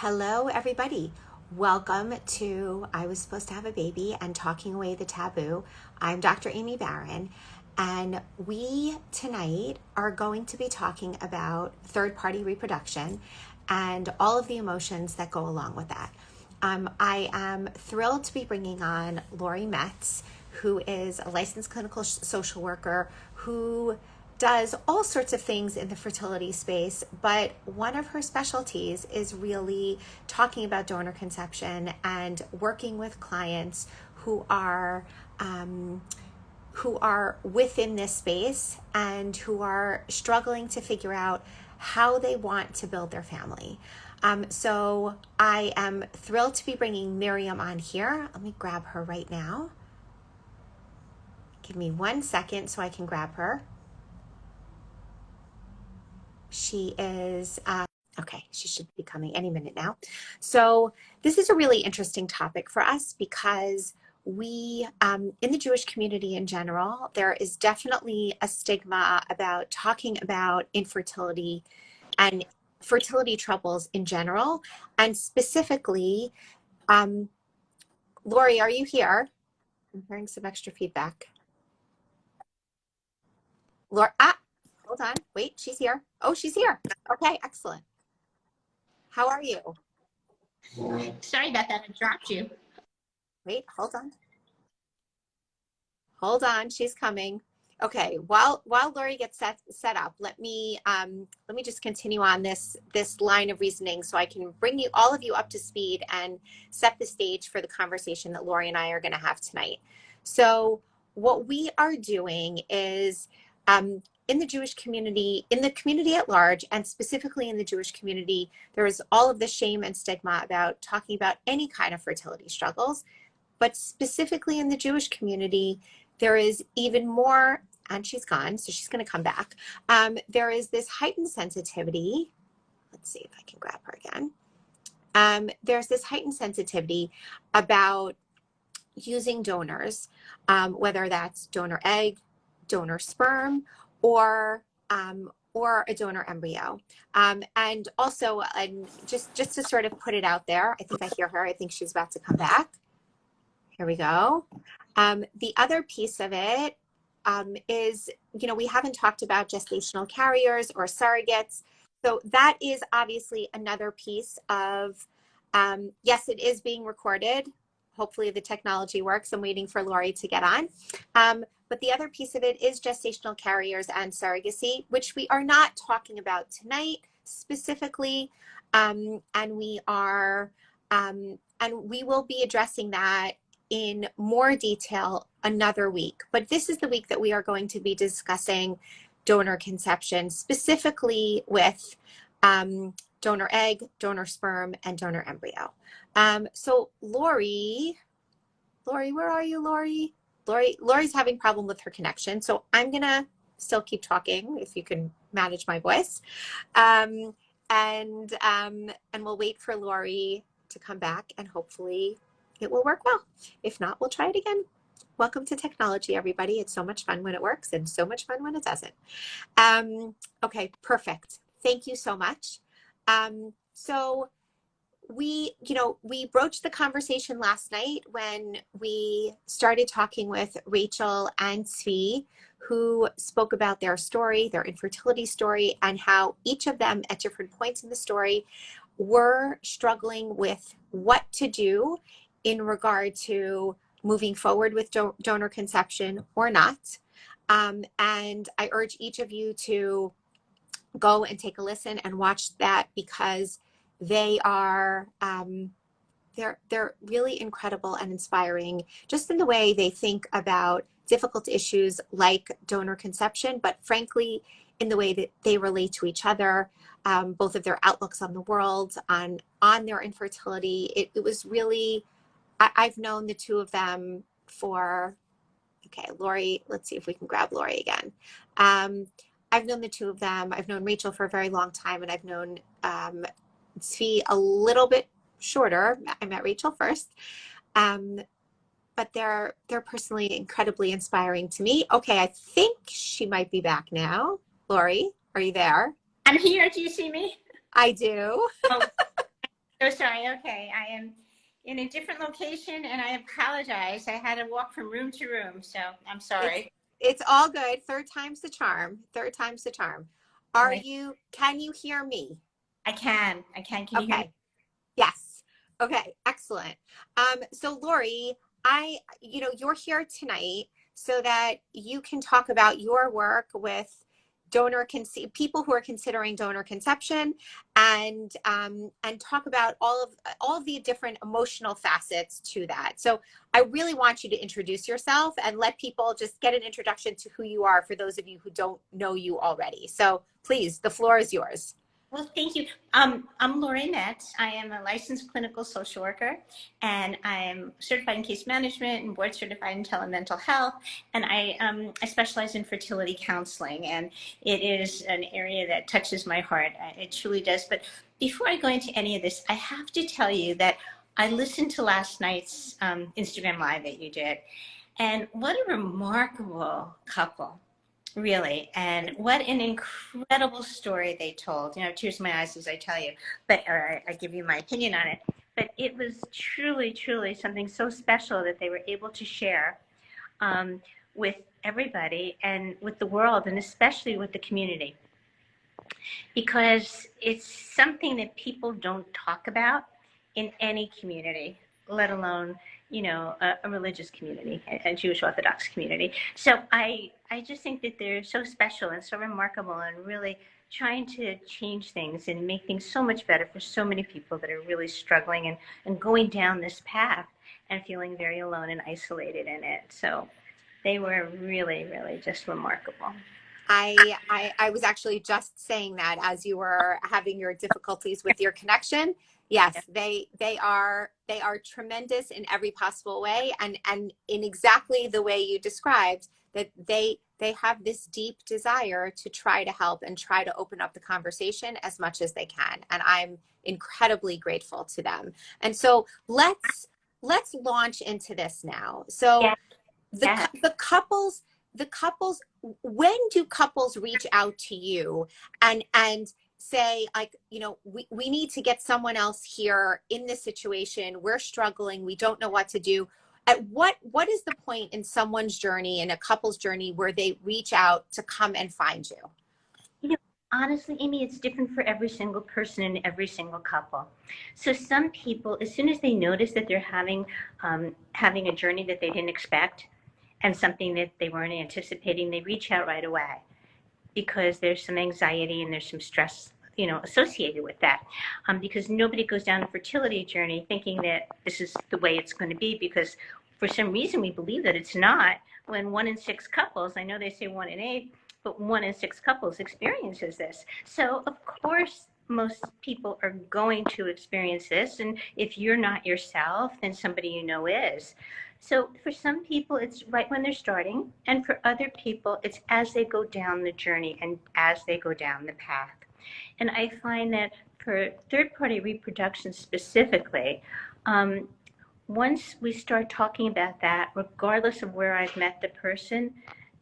Hello, everybody. Welcome to I Was Supposed to Have a Baby and Talking Away the Taboo. I'm Dr. Aimee Baron, and we tonight are going to be talking about third-party reproduction and all of the emotions that go along with that. I am thrilled to be bringing on Lori Metz, who is a licensed clinical social worker who does all sorts of things in the fertility space, but one of her specialties is really talking about donor conception and working with clients who are within this space and who are struggling to figure out how they want to build their family. So I am thrilled to be bringing Miriam on here. Let me grab her right now. Give me 1 second so I can grab her. She is, okay, she should be coming any minute now. So this is a really interesting topic for us because we, in the Jewish community in general, there is definitely a stigma about talking about infertility and fertility troubles in general. And specifically, Lori, are you here? I'm hearing some extra feedback. Lori, hold on, wait, she's here. Oh, she's here. Okay, excellent. How are you? Sorry about that. I dropped you. Wait, hold on. Hold on, she's coming. Okay, while Lori gets set up, let me just continue on this line of reasoning so I can bring you all of you up to speed and set the stage for the conversation that Lori and I are going to have tonight. So what we are doing is in the Jewish community, in the community at large, and specifically in the Jewish community, there is all of the shame and stigma about talking about any kind of fertility struggles. But specifically in the Jewish community, there is even more, and she's gone, so she's going to come back. There is this heightened sensitivity. Let's see if I can grab her again. There's this heightened sensitivity about using donors, whether that's donor egg, donor sperm, or a donor embryo. And also, just to sort of put it out there, I think I hear her. I think she's about to come back. Here we go. The other piece of it is, we haven't talked about gestational carriers or surrogates. So that is obviously another piece of, yes, it is being recorded. Hopefully the technology works. I'm waiting for Lori to get on. But the other piece of it is gestational carriers and surrogacy, which we are not talking about tonight specifically. And we will be addressing that in more detail another week. But this is the week that we are going to be discussing donor conception, specifically with donor egg, donor sperm, and donor embryo. So Lori, where are you, Lori? Lori's having a problem with her connection, so I'm gonna still keep talking if you can manage my voice. And we'll wait for Lori to come back, and hopefully it will work well. If not, we'll try it again. Welcome to technology, everybody. It's so much fun when it works and so much fun when it doesn't. Okay, perfect. Thank you so much. So we broached the conversation last night when we started talking with Rachel and Tzvi, who spoke about their story, their infertility story, and how each of them at different points in the story were struggling with what to do in regard to moving forward with donor conception or not. And I urge each of you to go and take a listen and watch that, because they are they're really incredible and inspiring, just in the way they think about difficult issues like donor conception, but frankly in the way that they relate to each other, both of their outlooks on the world, on their infertility. It was really, I've known the two of them for, okay, Lori, let's see if we can grab Lori again. I've known the two of them. I've known Rachel for a very long time, and I've known Tzvi a little bit shorter. I met Rachel first. But they're personally incredibly inspiring to me. Okay, I think she might be back now. Lori, are you there? I'm here. Do you see me? I do. Oh, so so sorry. Okay, I am in a different location, and I apologize. I had to walk from room to room, so I'm It's sorry. it's all good. Third time's the charm. Third time's the charm. Right. Can you hear me? I can. I can. Can you hear me? Okay. Yes. Okay, excellent. So Lori, you're here tonight so that you can talk about your work with people who are considering donor conception, and talk about all of the different emotional facets to that. So I really want you to introduce yourself and let people just get an introduction to who you are for those of you who don't know you already. So please, the floor is yours. Well, thank you. I'm Lori Metz. I am a licensed clinical social worker, and I'm certified in case management and board certified in telemental health. And I specialize in fertility counseling, and it is an area that touches my heart. It truly does. But before I go into any of this, I have to tell you that I listened to last night's Instagram Live that you did, and what a remarkable couple. Really, and what an incredible story they told. Tears in my eyes as I tell you, but or I give you my opinion on it. But it was truly, truly something so special that they were able to share with everybody and with the world, and especially with the community, because it's something that people don't talk about in any community, let alone a religious community, a Jewish Orthodox community. So I just think that they're so special and so remarkable, and really trying to change things and make things so much better for so many people that are really struggling and going down this path and feeling very alone and isolated in it. So they were really, really just remarkable. I was actually just saying that as you were having your difficulties with your connection. Yes, they are tremendous in every possible way, and in exactly the way you described, that they have this deep desire to try to help and try to open up the conversation as much as they can, and I'm incredibly grateful to them. And so let's launch into this now. So Yeah. Yeah. the couples, when do couples reach out to you and say, like, we need to get someone else here in this situation, we're struggling, we don't know what to do? At what is the point in someone's journey, in a couple's journey, where they reach out to come and find you? Honestly, Aimee, it's different for every single person and every single couple. So some people, as soon as they notice that they're having a journey that they didn't expect and something that they weren't anticipating, they reach out right away, because there's some anxiety and there's some stress, associated with that. Because nobody goes down a fertility journey thinking that this is the way it's going to be, because for some reason we believe that it's not. When 1 in 6 couples, I know they say 1 in 8, but 1 in 6 couples experiences this. So of course, most people are going to experience this. And if you're not yourself, then somebody is. So for some people, it's right when they're starting. And for other people, it's as they go down the journey and as they go down the path. And I find that for third-party reproduction specifically, once we start talking about that, regardless of where I've met the person,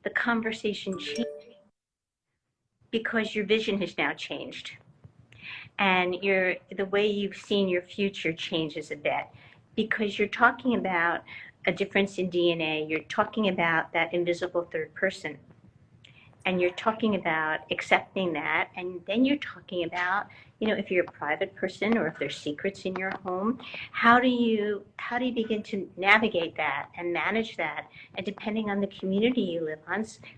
the conversation changes, because your vision has now changed. And the way you've seen your future changes a bit, because you're talking about a difference in DNA. You're talking about that invisible third person. And you're talking about accepting that. And then you're talking about, if you're a private person or if there's secrets in your home, how do you begin to navigate that and manage that? And depending on the community you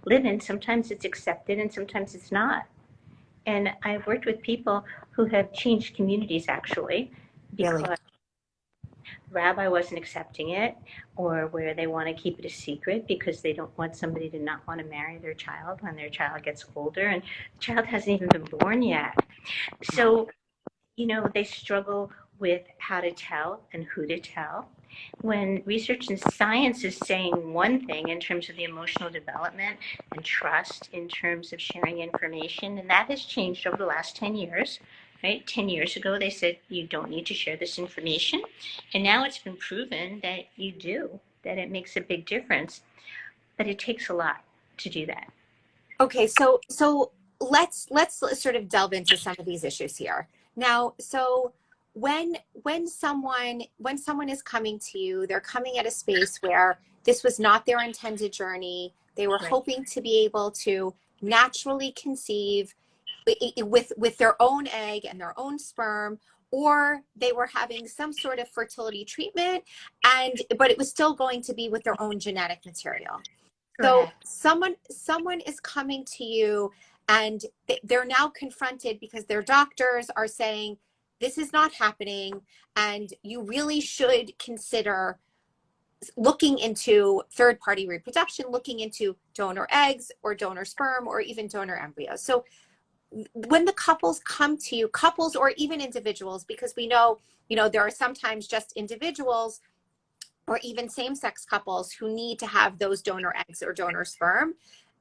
live in, sometimes it's accepted and sometimes it's not. And I've worked with people who have changed communities, actually, because Really? rabbi wasn't accepting it, or where they want to keep it a secret because they don't want somebody to not want to marry their child when their child gets older and the child hasn't even been born yet. So, they struggle with how to tell and who to tell. When research and science is saying one thing in terms of the emotional development and trust in terms of sharing information, and that has changed over the last 10 years. Right? 10 years ago, they said you don't need to share this information. And now it's been proven that you do, that it makes a big difference. But it takes a lot to do that. Okay, so let's sort of delve into some of these issues here. Now, so when someone is coming to you, they're coming at a space where this was not their intended journey. They were Right. hoping to be able to naturally conceive with their own egg and their own sperm, or they were having some sort of fertility treatment, but it was still going to be with their own genetic material. So Correct. someone is coming to you and they're now confronted because their doctors are saying this is not happening and you really should consider looking into third-party reproduction, looking into donor eggs or donor sperm or even donor embryos. So when the couples come to you, couples or even individuals, because we know, there are sometimes just individuals or even same-sex couples who need to have those donor eggs or donor sperm.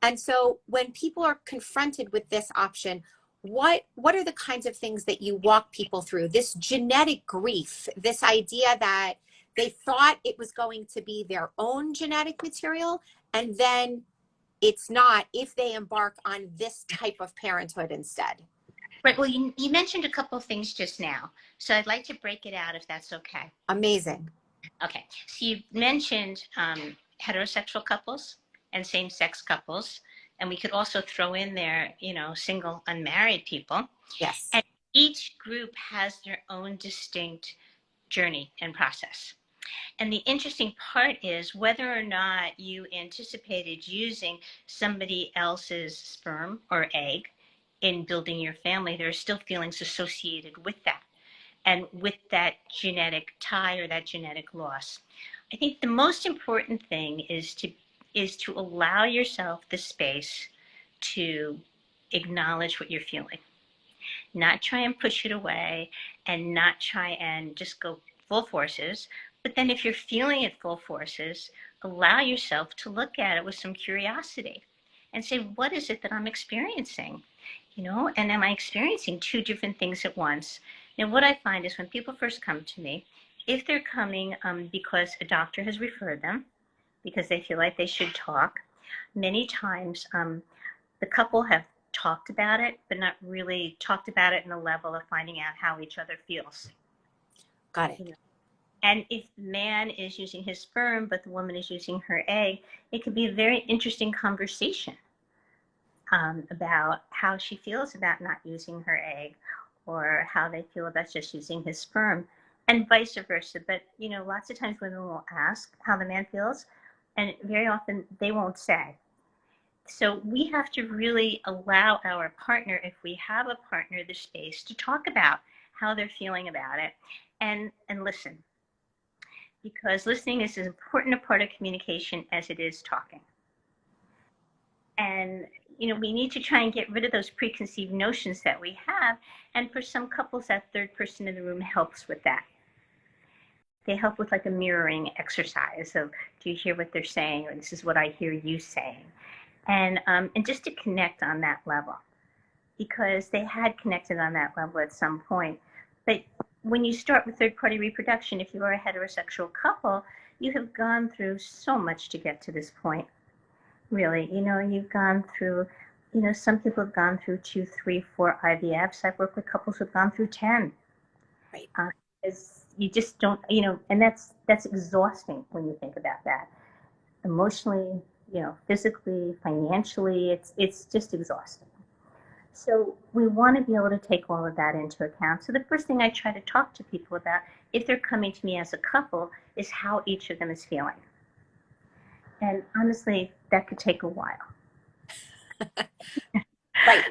And so when people are confronted with this option, what are the kinds of things that you walk people through? This genetic grief, this idea that they thought it was going to be their own genetic material, and then it's not if they embark on this type of parenthood instead. Right. Well, you mentioned a couple of things just now, so I'd like to break it out if that's okay. Amazing. Okay. So you mentioned heterosexual couples and same-sex couples, and we could also throw in there, single unmarried people. Yes. And each group has their own distinct journey and process. And the interesting part is whether or not you anticipated using somebody else's sperm or egg in building your family, there are still feelings associated with that and with that genetic tie or that genetic loss. I think the most important thing is to allow yourself the space to acknowledge what you're feeling, not try and push it away and not try and just go full forces. But then if you're feeling it full forces, allow yourself to look at it with some curiosity and say, what is it that I'm experiencing? And am I experiencing two different things at once? Now, what I find is when people first come to me, if they're coming because a doctor has referred them, because they feel like they should talk, many times the couple have talked about it, but not really talked about it in a level of finding out how each other feels. Got it. And if the man is using his sperm, but the woman is using her egg, it could be a very interesting conversation about how she feels about not using her egg or how they feel about just using his sperm and vice versa. But, lots of times women will ask how the man feels, and very often they won't say. So we have to really allow our partner, if we have a partner, the space to talk about how they're feeling about it and listen. Because listening is as important a part of communication as it is talking. And, we need to try and get rid of those preconceived notions that we have. And for some couples, that third person in the room helps with that. They help with like a mirroring exercise of, do you hear what they're saying? Or this is what I hear you saying. And just to connect on that level, because they had connected on that level at some point. But when you start with third-party reproduction, if you are a heterosexual couple, you have gone through so much to get to this point. Really, you've gone through, some people have gone through 2, 3, 4 IVFs. I've worked with couples who've gone through 10. Right. You just don't, and that's exhausting when you think about that. Emotionally, physically, financially, it's just exhausting. So we want to be able to take all of that into account. So the first thing I try to talk to people about, if they're coming to me as a couple, is how each of them is feeling. And honestly, that could take a while. Right.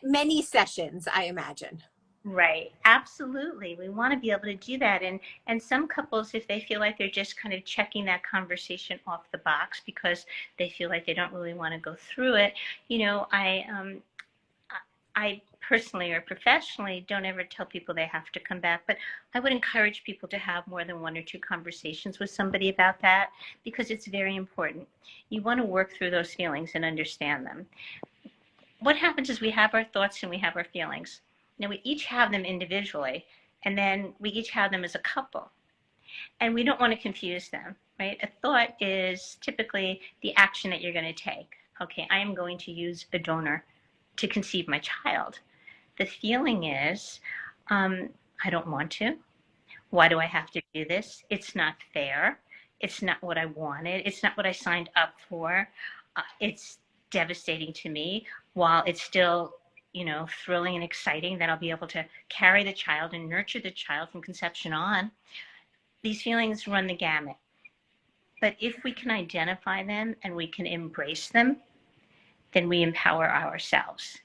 Many sessions, I imagine. Right. Absolutely. We want to be able to do that. And some couples, if they feel like they're just kind of checking that conversation off the box because they feel like they don't really want to go through it, I personally or professionally don't ever tell people they have to come back, but I would encourage people to have more than 1 or 2 conversations with somebody about that because it's very important. You want to work through those feelings and understand them. What happens is we have our thoughts and we have our feelings. Now we each have them individually, and then we each have them as a couple. And we don't want to confuse them, right? A thought is typically the action that you're going to take. Okay, I am going to use a donor to conceive my child. The feeling is, I don't want to. Why do I have to do this? It's not fair. It's not what I wanted. It's not what I signed up for. It's devastating to me, while it's still, thrilling and exciting that I'll be able to carry the child and nurture the child from conception on. These feelings run the gamut. But if we can identify them and we can embrace them, then we empower ourselves.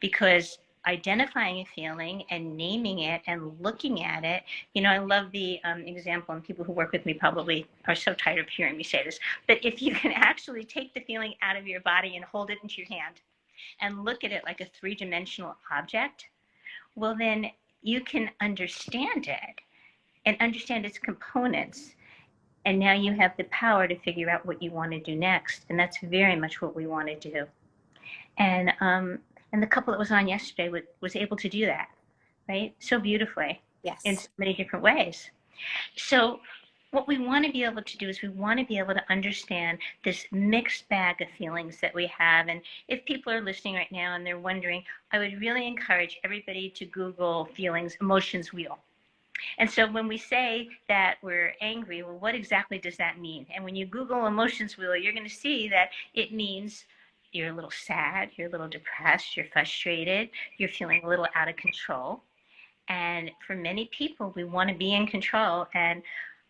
Because identifying a feeling and naming it and looking at it, I love the example, and people who work with me probably are so tired of hearing me say this, but if you can actually take the feeling out of your body and hold it into your hand and look at it like a three-dimensional object, well, then you can understand it and understand its components. And now you have the power to figure out what you want to do next. And that's very much what we want to do. And the couple that was on yesterday was able to do that, right? So beautifully. Yes. In so many different ways. So what we want to be able to do is we want to be able to understand this mixed bag of feelings that we have. And if people are listening right now and they're wondering, I would really encourage everybody to Google feelings, emotions wheel. And so when we say that we're angry, well, what exactly does that mean? And when you Google emotions wheel, you're going to see that it means you're a little sad, you're a little depressed, you're frustrated, you're feeling a little out of control. And for many people, we want to be in control. And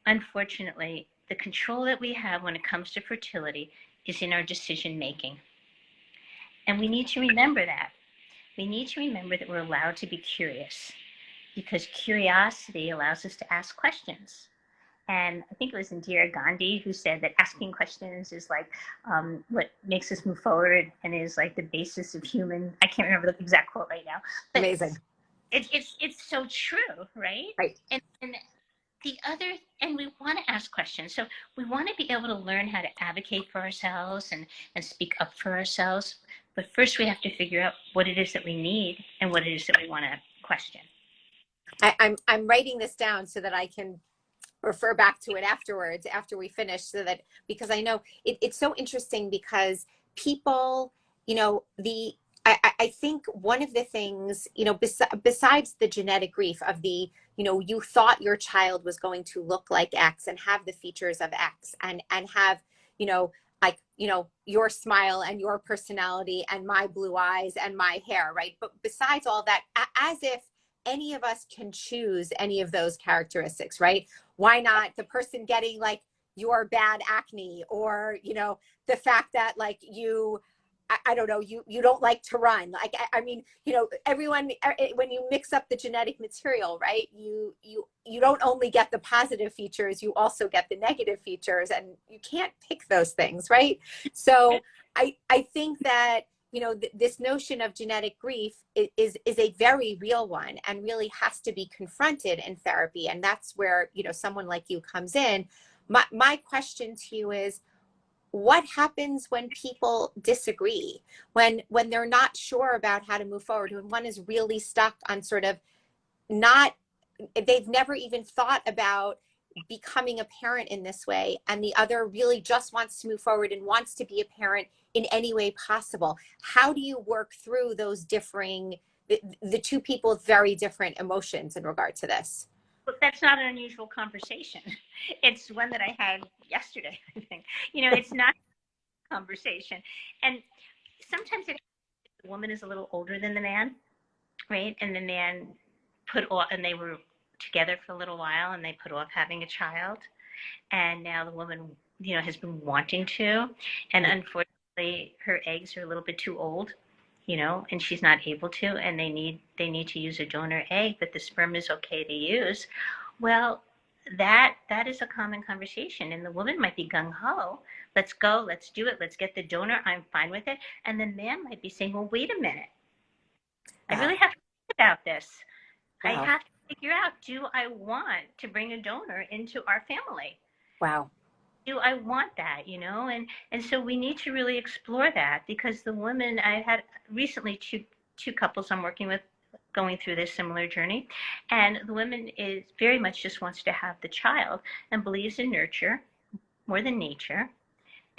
unfortunately, the control that we have when it comes to fertility is in our decision making. And we need to remember that. We need to remember that we're allowed to be curious, because curiosity allows us to ask questions. And I think it was Indira Gandhi who said that asking questions is like what makes us move forward and is like the basis of human. I can't remember the exact quote right now. But amazing. It's so true, right? Right. And we want to ask questions. So we want to be able to learn how to advocate for ourselves and speak up for ourselves. But first we have to figure out what it is that we need and what it is that we want to question. I'm writing this down so that I can refer back to it afterwards, after we finish, so that, because I know it's so interesting, because people, I think one of the things, besides the genetic grief of the, you thought your child was going to look like X and have the features of X and have, your smile and your personality and my blue eyes and my hair, right? But besides all that, as if any of us can choose any of those characteristics, right? Why not the person getting like your bad acne, or, the fact that like I don't know, you don't like to run. Like, I mean, everyone, when you mix up the genetic material, right, you don't only get the positive features, you also get the negative features, and you can't pick those things, right? So I think that, this notion of genetic grief is a very real one and really has to be confronted in therapy. And that's where, someone like you comes in. My question to you is, what happens when people disagree, when they're not sure about how to move forward, when one is really stuck on sort of they've never even thought about becoming a parent in this way, and the other really just wants to move forward and wants to be a parent in any way possible? How do you work through those differing, the two people with very different emotions in regard to this? But that's not an unusual conversation. It's one that I had yesterday, I think. It's not a conversation. And sometimes the woman is a little older than the man, right? And the man and they were together for a little while, and they put off having a child. And now the woman, has been wanting to. And unfortunately, her eggs are a little bit too old, and she's not able to, and they need to use a donor egg, but the sperm is okay to use. Well, that is a common conversation, and the woman might be gung-ho. Let's go, let's do it, let's get the donor, I'm fine with it. And the man might be saying, well, wait a minute. I really have to think about this. Wow. I have to figure out, do I want to bring a donor into our family? Wow. Do I want that, And so we need to really explore that, because the women, I had recently two couples I'm working with going through this similar journey, and the woman is very much just wants to have the child and believes in nurture more than nature,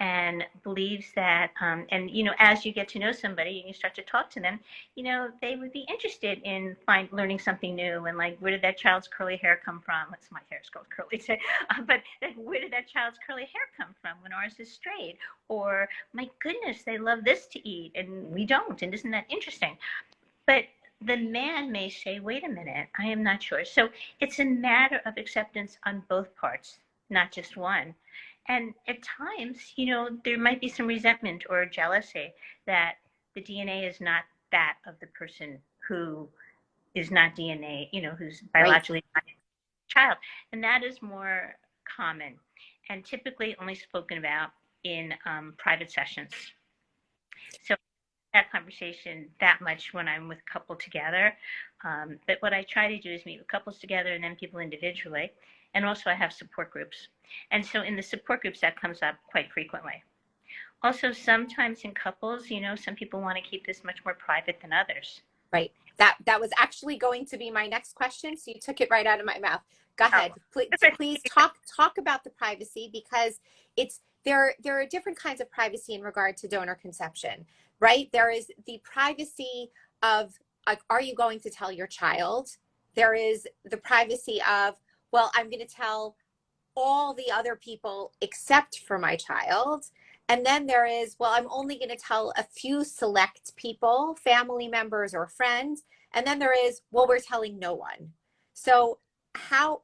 and believes that, and as you get to know somebody and you start to talk to them, they would be interested in learning something new, and like, where did that child's curly hair come from? That's my hair's called curly, so, but like, where did that child's curly hair come from when ours is straight? Or, my goodness, they love this to eat and we don't, and isn't that interesting? But the man may say, wait a minute, I am not sure. So it's a matter of acceptance on both parts, not just one. And at times, there might be some resentment or jealousy that the DNA is not that of the person who is not DNA, who's Right. biologically not a child. And that is more common and typically only spoken about in private sessions. So that conversation that much when I'm with a couple together. But what I try to do is meet with couples together and then people individually. And also I have support groups. And so in the support groups, that comes up quite frequently. Also, sometimes in couples, some people want to keep this much more private than others. Right. That was actually going to be my next question, so you took it right out of my mouth. Go ahead. Please talk about the privacy, because there are different kinds of privacy in regard to donor conception, right? There is the privacy of, like, are you going to tell your child? There is the privacy of, well, I'm going to tell all the other people except for my child. And then there is, well, I'm only going to tell a few select people, family members or friends. And then there is, well, we're telling no one. So how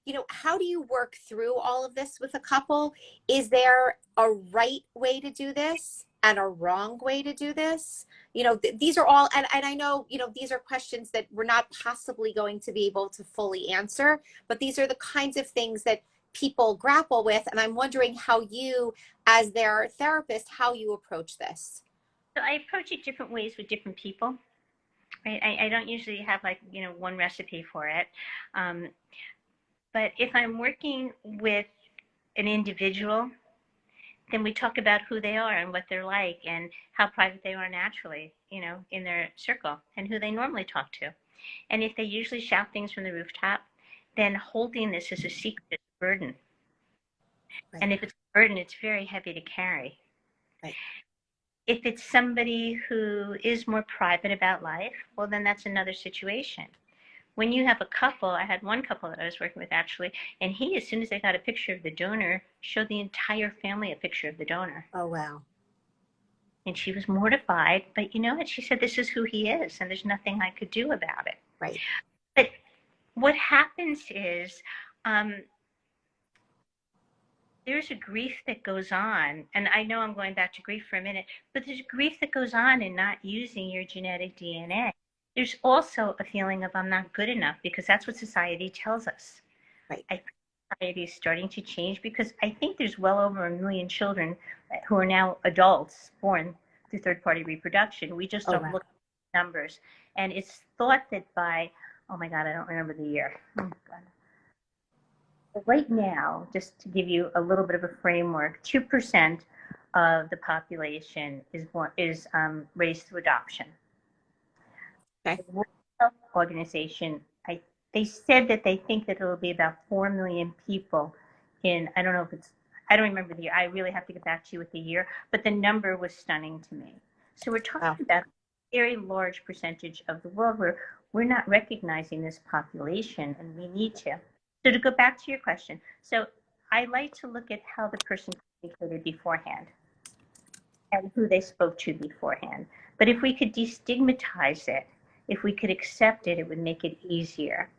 do you work through all of this with a couple? Is there a right way to do this and a wrong way to do this? These are all, and I know, these are questions that we're not possibly going to be able to fully answer, but these are the kinds of things that people grapple with. And I'm wondering how you, as their therapist, how you approach this. So I approach it different ways with different people. Right? I don't usually have one recipe for it. But if I'm working with an individual, then we talk about who they are and what they're like and how private they are naturally, in their circle, and who they normally talk to. And if they usually shout things from the rooftop, then holding this as a secret is a burden. Right. And if it's a burden, it's very heavy to carry. Right. If it's somebody who is more private about life, well, then that's another situation. When you have a couple, I had one couple that I was working with actually, and he, as soon as they got a picture of the donor, showed the entire family a picture of the donor. Oh, wow. And she was mortified, but you know what? She said, this is who he is, and there's nothing I could do about it. Right. But what happens is, there's a grief that goes on, and I know I'm going back to grief for a minute, but there's a grief that goes on in not using your genetic DNA. There's also a feeling of I'm not good enough, because that's what society tells us. Right. I think society is starting to change, because I think there's well over 1 million children who are now adults born through third-party reproduction. We just don't look at the numbers. And it's thought that by, oh my God, I don't remember the year. Oh my God. Right now, just to give you a little bit of a framework, 2% of the population is raised through adoption. Okay. The World Health Organization, they said that they think that it will be about 4 million people in, I don't remember the year. I really have to get back to you with the year, but the number was stunning to me. So we're talking about a very large percentage of the world where we're not recognizing this population, and we need to. So to go back to your question, so I like to look at how the person communicated beforehand and who they spoke to beforehand. But if we could destigmatize it, if we could accept it, it would make it easier.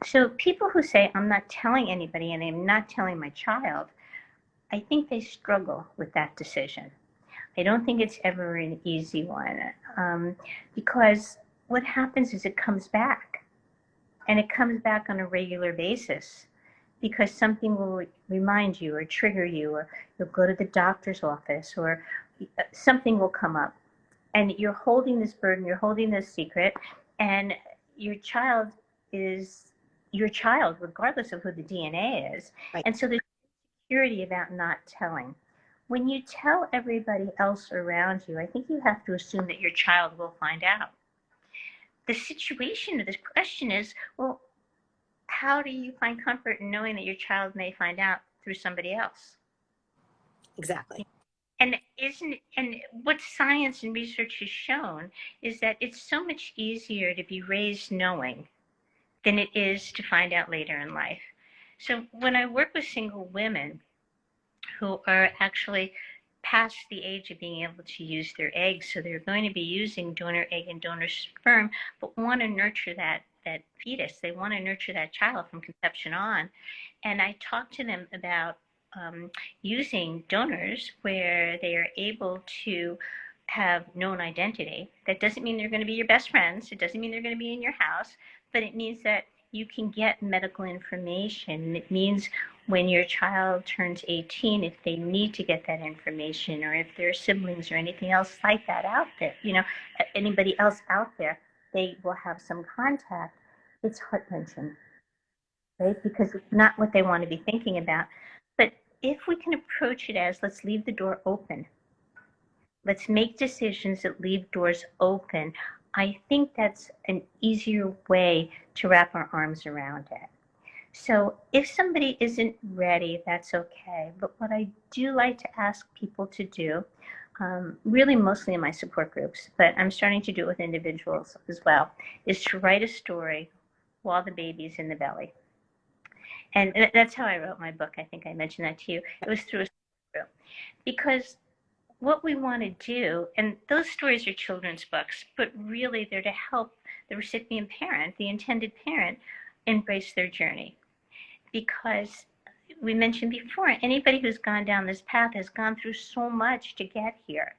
So people who say, I'm not telling anybody and I'm not telling my child, I think they struggle with that decision. I don't think it's ever an easy one, because what happens is it comes back. And it comes back on a regular basis, because something will remind you or trigger you, or you'll go to the doctor's office, or something will come up. And you're holding this burden, you're holding this secret, and your child is your child, regardless of who the DNA is. Right. And so there's security about not telling. When you tell everybody else around you, I think you have to assume that your child will find out. The situation of this question is, well, how do you find comfort in knowing that your child may find out through somebody else? Exactly. And what science and research has shown is that it's so much easier to be raised knowing than it is to find out later in life. So when I work with single women who are actually past the age of being able to use their eggs, so they're going to be using donor egg and donor sperm, but want to nurture that fetus, they want to nurture that child from conception on. And I talk to them about using donors where they are able to have known identity. That doesn't mean they're going to be your best friends. It doesn't mean they're going to be in your house, but it means that you can get medical information. It means when your child turns 18, if they need to get that information, or if there are siblings or anything else like that out there, anybody else out there, they will have some contact. It's heart-wrenching, right? Because it's not what they want to be thinking about. But if we can approach it as, let's leave the door open. Let's make decisions that leave doors open. I think that's an easier way to wrap our arms around it. So if somebody isn't ready, that's okay. But what I do like to ask people to do, really mostly in my support groups, but I'm starting to do it with individuals as well, is to write a story while the baby's in the belly. And that's how I wrote my book. I think I mentioned that to you. It was through a support group. Because what we want to do, and those stories are children's books, but really they're to help the recipient parent, the intended parent, embrace their journey. Because we mentioned before, anybody who's gone down this path has gone through so much to get here.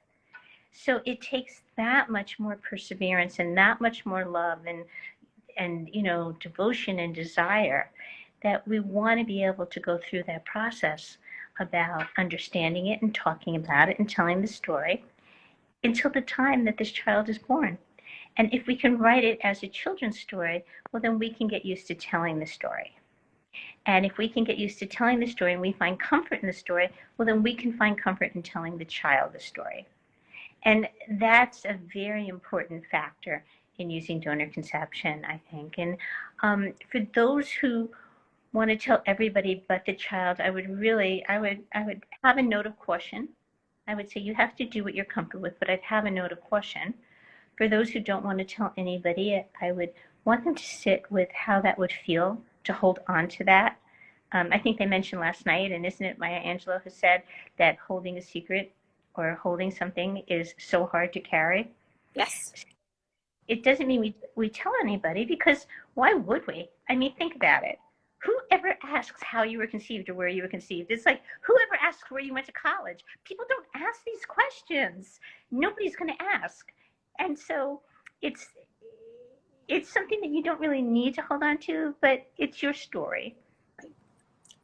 So it takes that much more perseverance and that much more love and devotion and desire, that we want to be able to go through that process about understanding it and talking about it and telling the story until the time that this child is born. And if we can write it as a children's story, well, then we can get used to telling the story. And if we can get used to telling the story and we find comfort in the story, well, then we can find comfort in telling the child the story. And that's a very important factor in using donor conception, I think. And for those who want to tell everybody but the child, I would have a note of caution. I would say you have to do what you're comfortable with, but I'd have a note of caution. For those who don't want to tell anybody, I would want them to sit with how that would feel to hold on to that. I think they mentioned last night, and isn't it Maya Angelou who said that holding a secret or holding something is so hard to carry? Yes. It doesn't mean we tell anybody, because why would we? I mean, think about it. Whoever asks how you were conceived or where you were conceived? It's like, whoever asks where you went to college? People don't ask these questions. Nobody's going to ask. And so it's something that you don't really need to hold on to, but it's your story.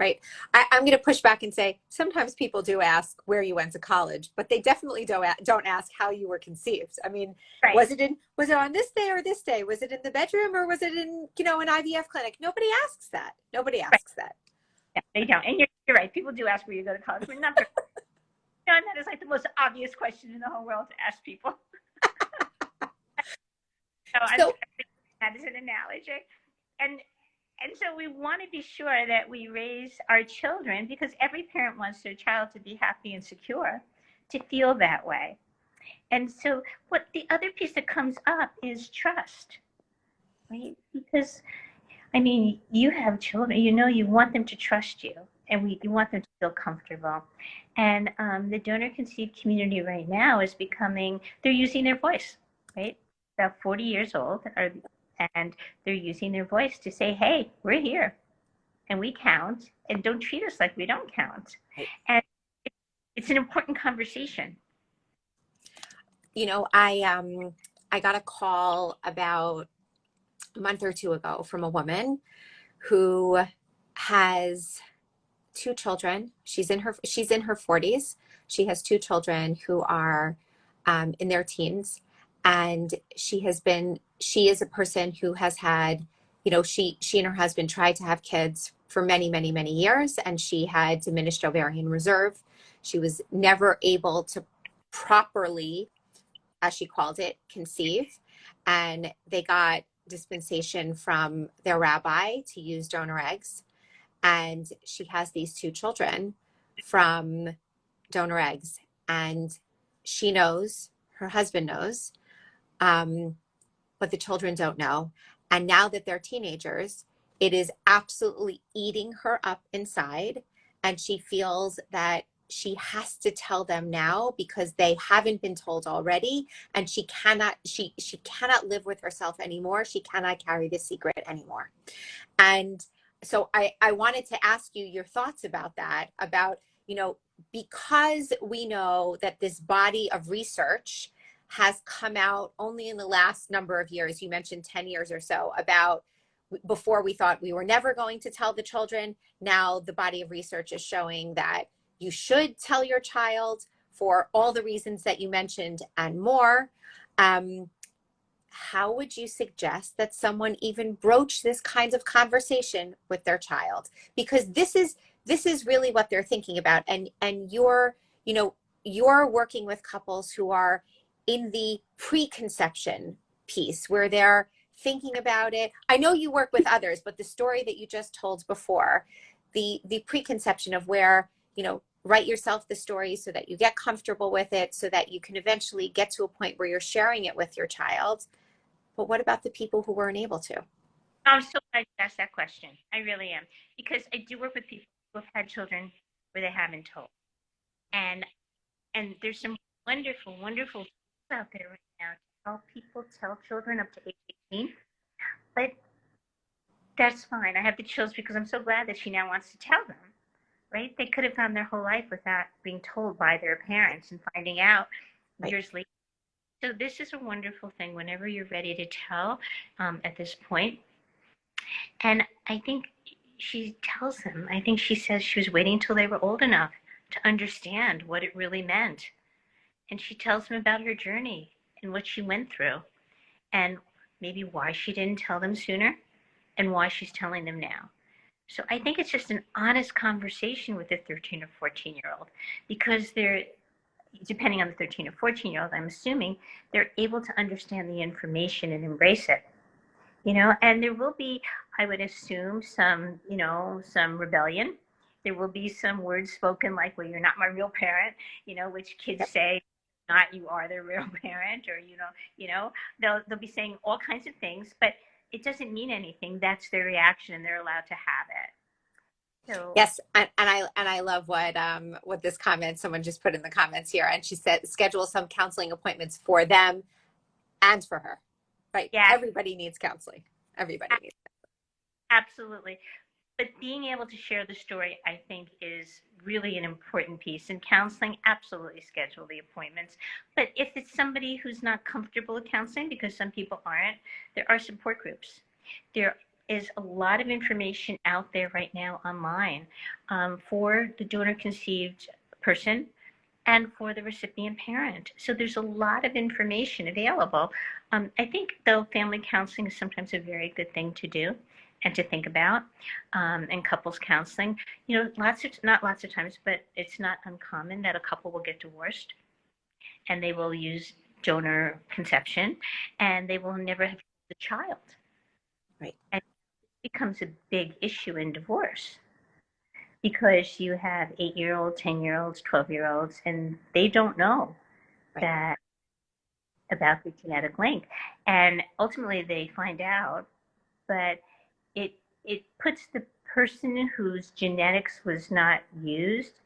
Right. I'm going to push back and say sometimes people do ask where you went to college, but they definitely don't ask how you were conceived. I mean, Right. was it on this day or this day? Was it in the bedroom or was it in, an IVF clinic? Nobody asks that. Nobody asks that. Yeah, they don't. And you're right. People do ask where you go to college. We're not very, and that is like the most obvious question in the whole world to ask people. So that is an analogy. And so we want to be sure that we raise our children, because every parent wants their child to be happy and secure, to feel that way. And so what the other piece that comes up is trust, right? Because, I mean, you have children, you want them to trust you, and you want them to feel comfortable. And the donor conceived community right now is they're using their voice, right? About 40 years old, and they're using their voice to say, hey, we're here and we count, and don't treat us like we don't count. And it's an important conversation. I got a call about a month or two ago from a woman who has two children. She's in her 40s. She has two children who are in their teens. And she is a person who has had, she and her husband tried to have kids for many, many, many years, and she had diminished ovarian reserve. She was never able to properly, as she called it, conceive. And they got dispensation from their rabbi to use donor eggs. And she has these two children from donor eggs, and she knows, her husband knows, but the children don't know. And now that they're teenagers, it is absolutely eating her up inside. And she feels that she has to tell them now because they haven't been told already. And she cannot live with herself anymore. She cannot carry the secret anymore. And so I wanted to ask you your thoughts about that, about, because we know that this body of research has come out only in the last number of years, you mentioned 10 years or so, about before we thought we were never going to tell the children. Now the body of research is showing that you should tell your child for all the reasons that you mentioned and more. How would you suggest that someone even broach this kind of conversation with their child? Because this is really what they're thinking about. And you're working with couples who are in the preconception piece where they're thinking about it. I know you work with others, but the story that you just told before, the preconception of where, write yourself the story so that you get comfortable with it, so that you can eventually get to a point where you're sharing it with your child. But what about the people who weren't able to? I'm so glad you asked that question. I really am. Because I do work with people who have had children where they haven't told. And there's some wonderful, wonderful tools out there right now to help people tell children up to age 18. But that's fine. I have the chills because I'm so glad that she now wants to tell them. Right? They could have gone their whole life without being told by their parents and finding out years later. So this is a wonderful thing whenever you're ready to tell at this point. And I think she tells them, I think she says she was waiting until they were old enough to understand what it really meant. And she tells them about her journey and what she went through and maybe why she didn't tell them sooner and why she's telling them now. So I think it's just an honest conversation with a 13 or 14-year-old because they're, depending on the 13 or 14-year-old, I'm assuming they're able to understand the information and embrace it. And there will be, I would assume, some rebellion. There will be some words spoken like, well, you're not my real parent, which kids say, not you are their real parent, or, they'll be saying all kinds of things, but it doesn't mean anything. That's their reaction and they're allowed to have it. So yes, and I love what this comment someone just put in the comments here, and she said schedule some counseling appointments for them and for her. Right? yeah, Everybody needs counseling. Everybody needs counseling. absolutely. But being able to share the story, I think, is really an important piece. In counseling, absolutely schedule the appointments. But if it's somebody who's not comfortable with counseling, because some people aren't, there are support groups. There is a lot of information out there right now online for the donor-conceived person and for the recipient parent. So there's a lot of information available. I think, though, family counseling is sometimes a very good thing to do and to think about, and couples counseling. Not lots of times, but it's not uncommon that a couple will get divorced and they will use donor conception and they will never have the child. Right. And it becomes a big issue in divorce because you have 8-year-olds, 10-year-olds, 12-year-olds, and they don't know that about the genetic link. And ultimately they find out, but it puts the person whose genetics was not used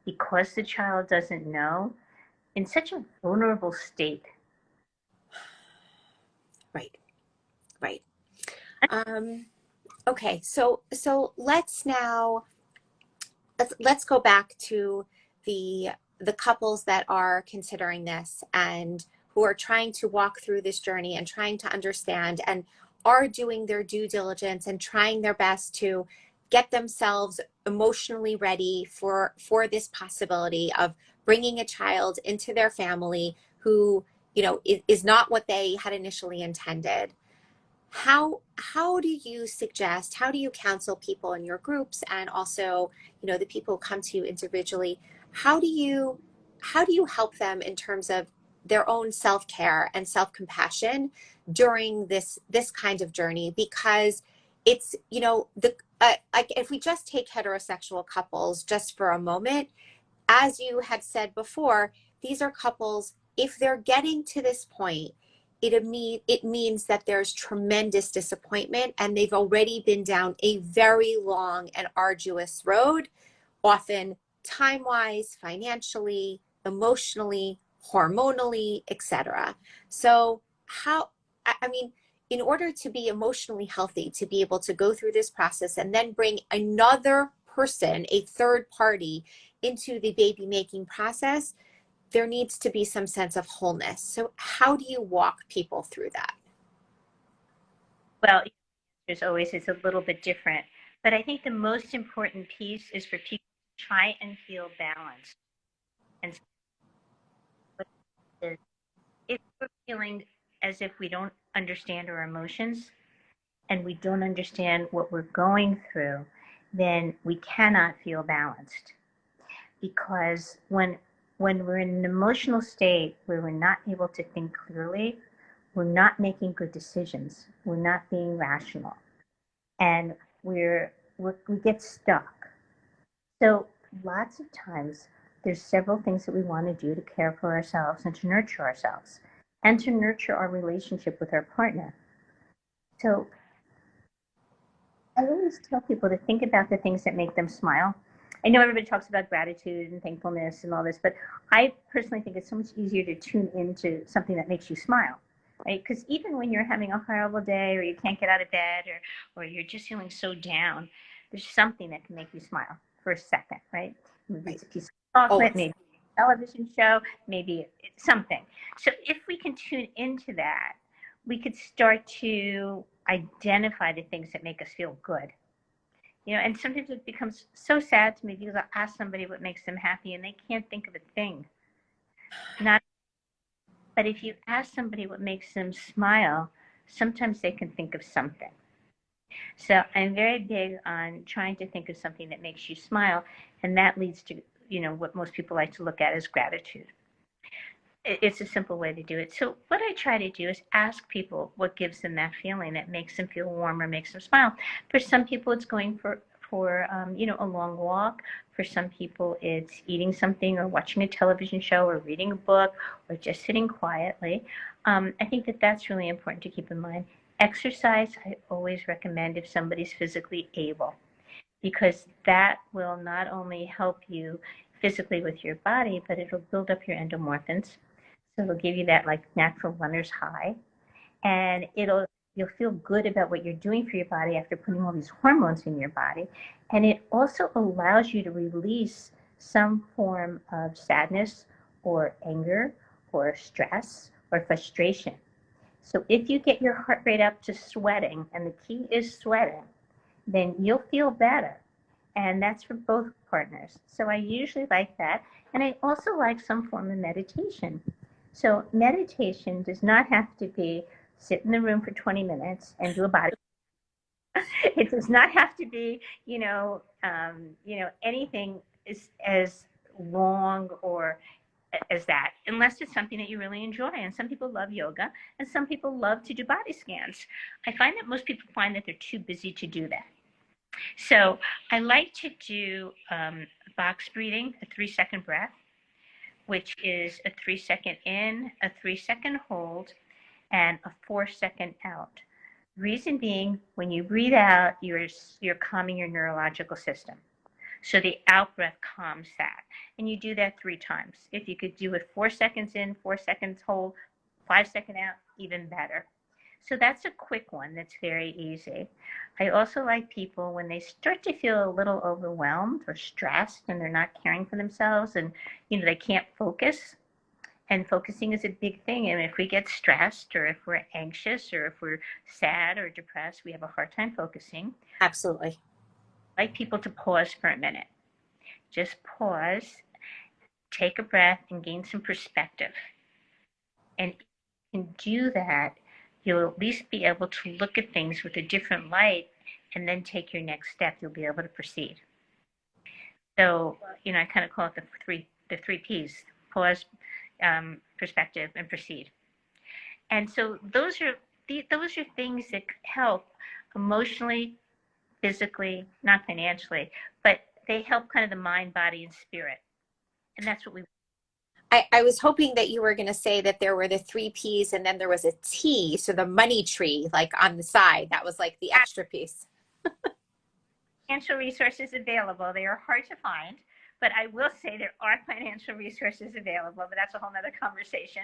because the child doesn't know in such a vulnerable state. Right. Okay, so let's go back to the couples that are considering this and who are trying to walk through this journey and trying to understand and are doing their due diligence and trying their best to get themselves emotionally ready for this possibility of bringing a child into their family who, is not what they had initially intended. How do you suggest, how do you counsel people in your groups and also, the people who come to you individually? How do you help them in terms of their own self-care and self-compassion during this kind of journey? Because it's, like if we just take heterosexual couples just for a moment, as you had said before, these are couples, if they're getting to this point, it means that there's tremendous disappointment and they've already been down a very long and arduous road, often time-wise, financially, emotionally, hormonally, etc. So I mean, in order to be emotionally healthy, to be able to go through this process and then bring another person, a third party, into the baby making process, there needs to be some sense of wholeness. So how do you walk people through that? Well, there's always it's a little bit different, but I think the most important piece is for people to try and feel balanced. And if we're feeling as if we don't understand our emotions and we don't understand what we're going through, then we cannot feel balanced. Because when we're in an emotional state where we're not able to think clearly, we're not making good decisions. We're not being rational, and we get stuck. So lots of times there's several things that we want to do to care for ourselves and to nurture ourselves and to nurture our relationship with our partner. So I always tell people to think about the things that make them smile. I know everybody talks about gratitude and thankfulness and all this, but I personally think it's so much easier to tune into something that makes you smile, right? Because even when you're having a horrible day or you can't get out of bed or you're just feeling so down, there's something that can make you smile for a second, right? Maybe Right. it's a piece of chocolate, Always. maybe a television show, maybe it's something. So if we can tune into that, we could start to identify the things that make us feel good. And sometimes it becomes so sad to me because I ask somebody what makes them happy and they can't think of a thing. Not, but if you ask somebody what makes them smile, sometimes they can think of something. So I'm very big on trying to think of something that makes you smile, and that leads to, what most people like to look at as gratitude. It's a simple way to do it. So what I try to do is ask people what gives them that feeling that makes them feel warm or makes them smile. For some people, it's going for a long walk. For some people, it's eating something or watching a television show or reading a book or just sitting quietly. I think that that's really important to keep in mind. Exercise, I always recommend if somebody's physically able, because that will not only help you physically with your body, but it'll build up your endomorphins. So it'll give you that like natural runner's high, and you'll feel good about what you're doing for your body after putting all these hormones in your body. And it also allows you to release some form of sadness or anger or stress or frustration. So if you get your heart rate up to sweating, and the key is sweating, then you'll feel better. And that's for both partners. So I usually like that. And I also like some form of meditation. So meditation does not have to be sit in the room for 20 minutes and do a body. It does not have to be, anything as long or as that, unless it's something that you really enjoy. And some people love yoga, and some people love to do body scans. I find that most people find that they're too busy to do that. So I like to do box breathing, a 3-second breath, which is a 3-second in, a 3-second hold, and a 4-second out. Reason being, when you breathe out, you're calming your neurological system. So the out breath calms that. And you do that 3 times. If you could do it 4 seconds in, 4 seconds hold, 5-second out, even better. So that's a quick one that's very easy. I also like people when they start to feel a little overwhelmed or stressed and they're not caring for themselves and they can't focus. And focusing is a big thing. And if we get stressed or if we're anxious or if we're sad or depressed, we have a hard time focusing. Absolutely. I like people to pause for a minute. Just pause, take a breath, and gain some perspective. And if you can do that, you'll at least be able to look at things with a different light and then take your next step. You'll be able to proceed. So, I kind of call it the three P's: pause, perspective, and proceed. And so those are things that help emotionally, physically, not financially, but they help kind of the mind, body, and spirit. And that's what we. I was hoping that you were going to say that there were the three P's and then there was a T, so the money tree, like on the side. That was like the extra piece. Financial resources available. They are hard to find, but I will say there are financial resources available, but that's a whole nother conversation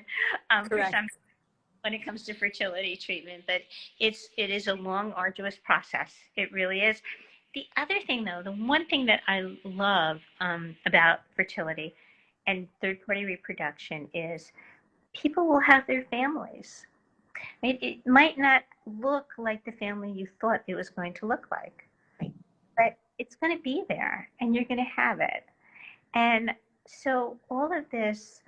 for Correct. some when it comes to fertility treatment. But it is a long, arduous process. It really is. The other thing, though, the one thing that I love about fertility and third-party reproduction is people will have their families. It might not look like the family you thought it was going to look like, Right. but it's going to be there and you're going to have it. And so all of this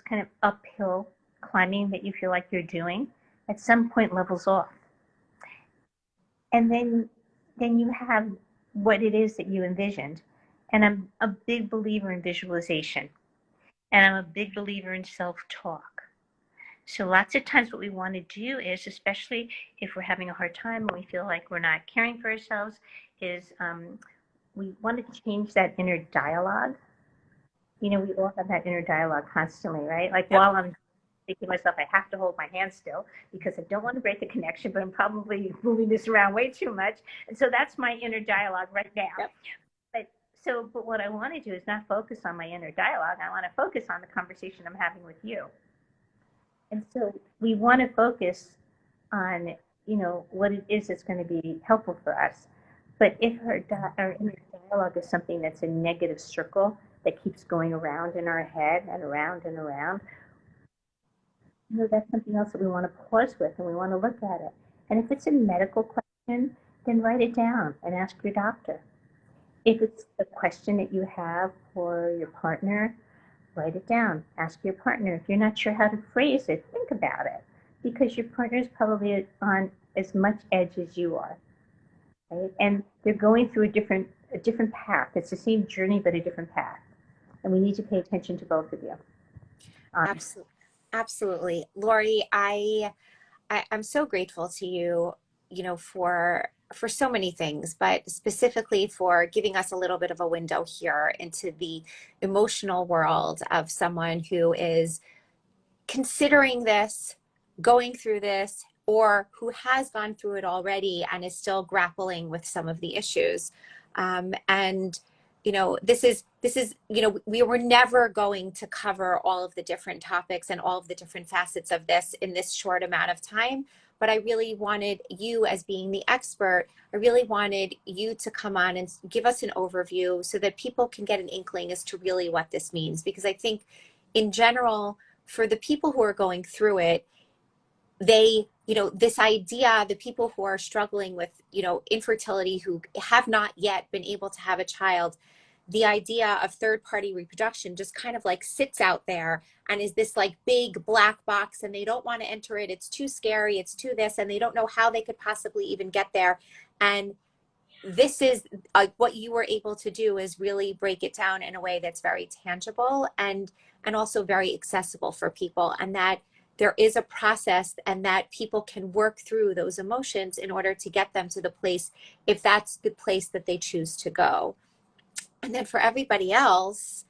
kind of uphill climbing that you feel like you're doing at some point levels off. And then you have what it is that you envisioned. And I'm a big believer in visualization. And I'm a big believer in self-talk. So lots of times what we want to do is, especially if we're having a hard time and we feel like we're not caring for ourselves, is we want to change that inner dialogue. You know, we all have that inner dialogue constantly, right? Like Yep. while I'm thinking to myself, I have to hold my hand still because I don't want to break the connection, but I'm probably moving this around way too much. And so that's my inner dialogue right now. Yep. But what I want to do is not focus on my inner dialogue. I want to focus on the conversation I'm having with you. And so we want to focus on, you know, what it is that's going to be helpful for us. But if our inner dialogue is something that's a negative circle that keeps going around in our head and around, you know, that's something else that we want to pause with and we want to look at it. And if it's a medical question, then write it down and ask your doctor. If it's a question that you have for your partner, write it down. Ask your partner. If you're not sure how to phrase it, think about it. Because your partner is probably on as much edge as you are. Right? And they're going through a different path. It's the same journey, but a different path. And we need to pay attention to both of you. Absolutely. Absolutely. Lori, I'm so grateful to you, you know, for so many things, but specifically for giving us a little bit of a window here into the emotional world of someone who is considering this, going through this, or who has gone through it already and is still grappling with some of the issues. And you know, this is, you know, we were never going to cover all of the different topics and all of the different facets of this in this short amount of time. But I really wanted you, as being the expert, I really wanted you to come on and give us an overview so that people can get an inkling as to really what this means. Because I think in general, for the people who are going through it, they, you know, this idea, the people who are struggling with, you know, infertility, who have not yet been able to have a child, the idea of third party reproduction just kind of like sits out there and is this like big black box, and they don't want to enter it. It's too scary. It's too this, and they don't know how they could possibly even get there. And this is what you were able to do, is really break it down in a way that's very tangible and also very accessible for people, and that there is a process and that people can work through those emotions in order to get them to the place, if that's the place that they choose to go. And then for everybody else,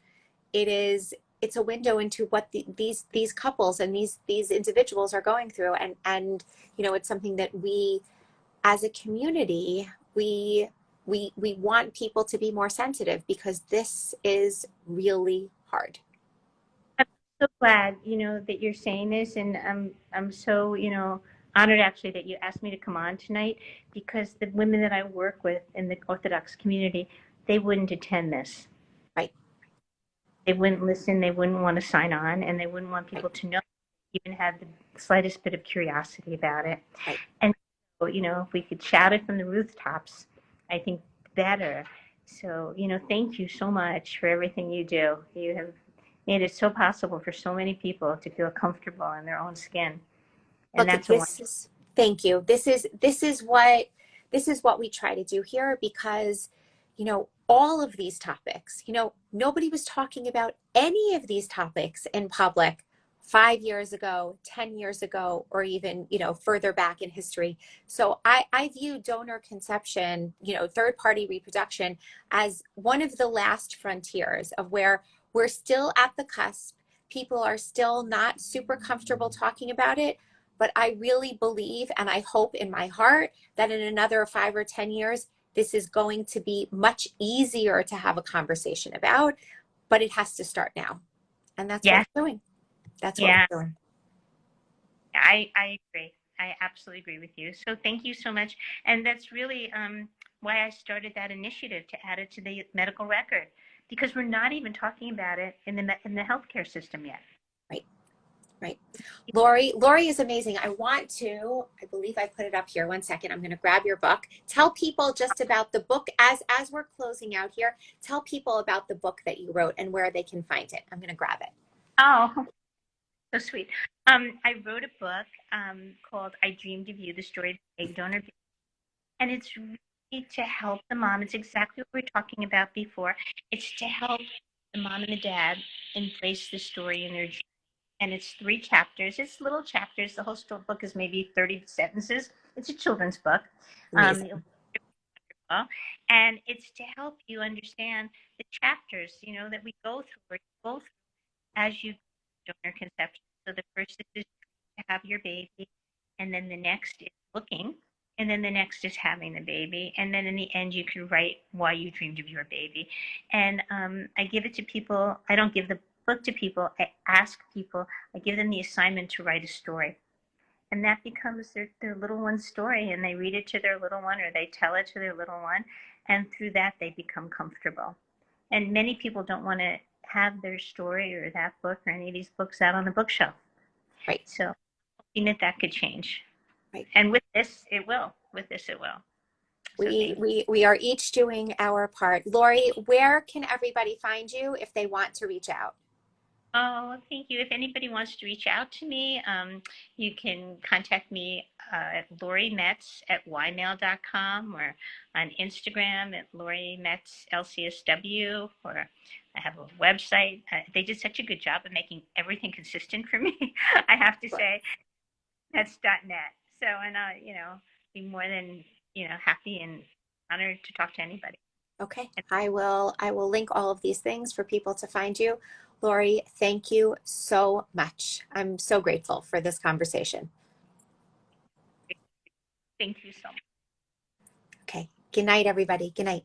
it's a window into what these couples and these individuals are going through, and you know, it's something that we as a community, we want people to be more sensitive, because this is really hard. I'm so glad, you know, that you're saying this, and I'm so, you know, honored actually that you asked me to come on tonight, because the women that I work with in the Orthodox community, they wouldn't attend this. Right. They wouldn't listen. They wouldn't want to sign on, and they wouldn't want people to know, even have the slightest bit of curiosity about it. Right. And so, you know, if we could shout it from the rooftops, I think better. So, you know, thank you so much for everything you do. You have made it so possible for so many people to feel comfortable in their own skin. And Look, that's this is, thank you. This is what we try to do here, because, you know, all of these topics, you know, nobody was talking about any of these topics in public 5 years ago, 10 years ago, or even, further back in history. So I view donor conception, third party reproduction, as one of the last frontiers of where we're still at the cusp. People are still not super comfortable talking about it. But I really believe, and I hope in my heart, that in another 5 or 10 years, this is going to be much easier to have a conversation about, but it has to start now. And that's what Yes. we're doing. That's what Yeah. we're doing. I agree. I absolutely agree with you. So thank you so much. And that's really why I started that initiative to add it to the medical record, because we're not even talking about it in the healthcare system yet. Right. Right. Lori is amazing. I believe I put it up here. One second. I'm going to grab your book. Tell people just about the book as we're closing out here. Tell people about the book that you wrote and where they can find it. I'm going to grab it. Oh, so sweet. I wrote a book called I Dreamed of You, the story of the egg donor. And it's really to help the mom. It's exactly what we were talking about before. It's to help the mom and the dad embrace the story in their dream. And it's 3 chapters. It's little chapters. The whole book is maybe 30 sentences. It's a children's book. Amazing. And it's to help you understand the chapters, that we go through, or you go through as you donor conception. So the first is to have your baby, and then the next is looking, and then the next is having the baby, and then in the end you can write why you dreamed of your baby. And I give it to people. I don't give the book to people. I ask people. I give them the assignment to write a story, and that becomes their little one's story, and they read it to their little one, or they tell it to their little one, and through that they become comfortable. And many people don't want to have their story or that book or any of these books out on the bookshelf. Right. So hoping that could change. Right. And with this, it will. With this, it will. So we are each doing our part. Lori, where can everybody find you if they want to reach out? Oh, thank you. If anybody wants to reach out to me, you can contact me at Lori Metz at ymail.com, or on Instagram at Lori Metz LCSW, or I have a website. They did such a good job of making everything consistent for me, I have to say. That's .net. So, and be more than happy and honored to talk to anybody. Okay, I will link all of these things for people to find you. Lori, thank you so much. I'm so grateful for this conversation. Thank you so much. Okay, good night, everybody. Good night.